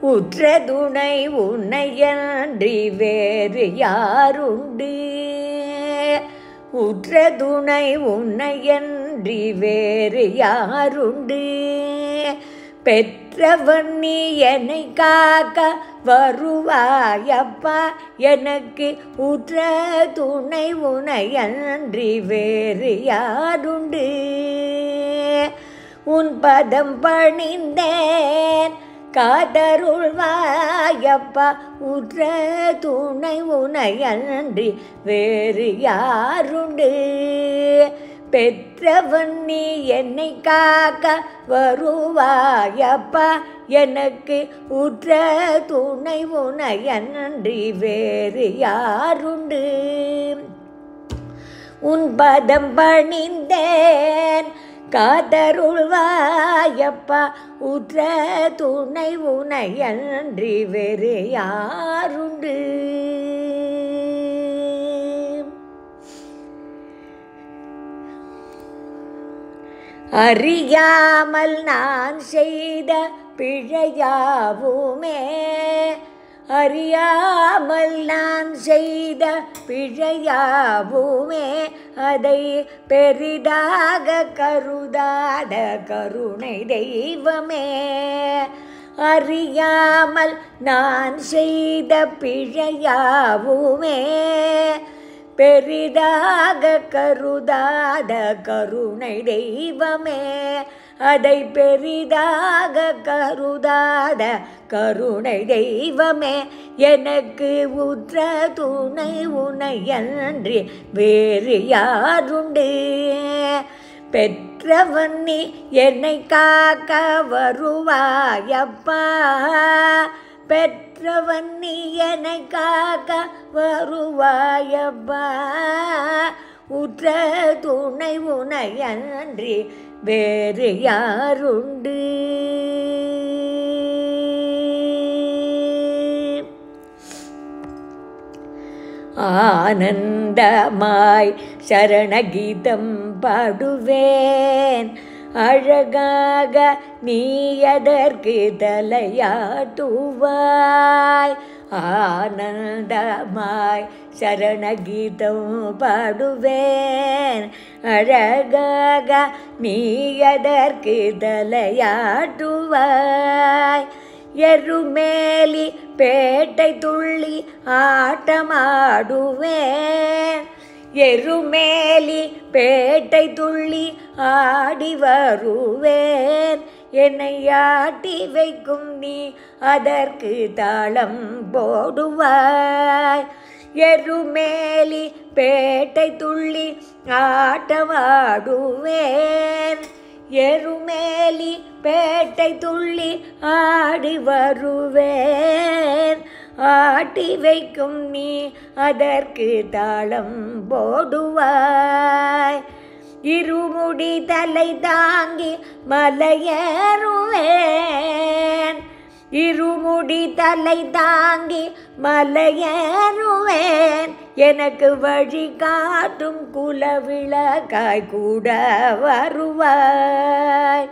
உற்ற துணை உன்னையன்றி வேறு யாருண்டு? உற்ற துணை உன்னையன்றி வேறு யாருண்டு? பெற்றவன் நீ என்னை காக்க வருவாயப்பா, எனக்கு உற்ற துணை உனையன்றி வேறு யாருண்டு? உன் பதம் பணிந்தேன் காதருள்வாயப்பா, உற்ற துணை உனையன்றி வேறு யாருண்டு? பெற்றவன் நீ என்னை காக்க வருவாயப்பா, எனக்கு உற்ற துணை உனையன்றி வேறு யாருண்டு? உன் பதம் பணிந்தேன் காதருள்வாயப்பா, உற்ற துணை உனையன்றி வேறு யாருண்டு? அறியாமல் நான் செய்த பிழையாவுமே, அறியாமல் நான் செய்த பிழையாவுமே, அதை பெரிதாக கருதாத கருணை தெய்வமே. அறியாமல் நான் செய்த பிழையாவுமே, பெரிதாக கருதாத கருணை தெய்வமே, அதை பெரிதாக கருதாத கருணை தெய்வமே. எனக்கு உற்ற துணை உனையன்றி வேறு யாருண்டு? பெற்றவன் நீ என்னை காக்க வருவாயப்பா, பெற்றவன் நீ என்னை காக்க வருவாயப்பா, உற்ற துணை உனையன்றி வேறு யாருண்டு? ஆனந்தமாய் சரணகீதம் பாடுவேன், அழகாக நீ அதற்கு தலையாட்டுவாய். ஆனந்தமாய் சரணகீதம் பாடுவேன், அழகாக நீ அதற்கு தலையாட்டுவாய். எருமேலி பேட்டை துள்ளி ஆட்டமாடுவேன், எருமேலி பேட்டை துள்ளி ஆடி வருவேன். என்னை ஆட்டி வைக்கும் நீ அதற்கு தாளம் போடுவாய். எருமேலி பேட்டை துள்ளி ஆட்டமாடுவேன், எருமேலி பேட்டை துள்ளி ஆடி வருவேன். ஆட்டி வைக்கும் நீ அதற்கு தாளம் போடுவாய். இருமுடி தலை தாங்கி மலையேறுவேன், இருமுடி தலை தாங்கி மலையேறுவேன். எனக்கு வழி காட்டும் குலவிளக்காய் கூட வருவாய்.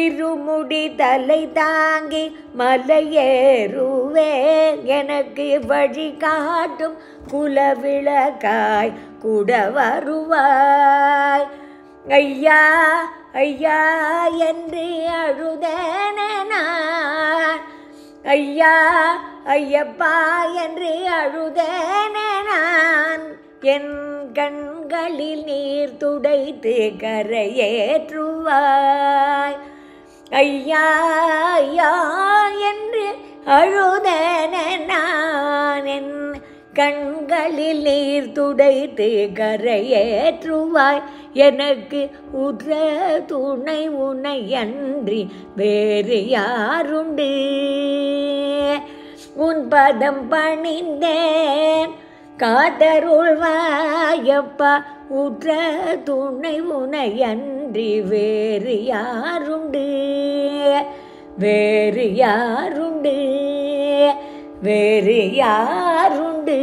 இருமுடி தலை தாங்கி மலையேறுவேன், எனக்கு வழி காட்டும் குலவிளக்காய் கூட வருவாய். ஐயா ஐயா என்று அழுதேன் நான், ஐயா ஐயப்பா என்று அழுதேன் நான். என் கண்களில் நீர் துடைத்து கரையேற்றுவாய். ஐயா ஐயா என்று அழுதேன் நான், என் கண்களில் நீர் துடைத்து கரையேற்றுவாய். எனக்கு உற்ற துணை உனையன்றி வேறு யாருண்டு? உன் பதம் பணிந்தேன் காதருள்வாயப்பா, உற்ற துணை உனையன்றி வேறு யாருண்டு? வேறு யாருண்டு? வேறு யாருண்டு?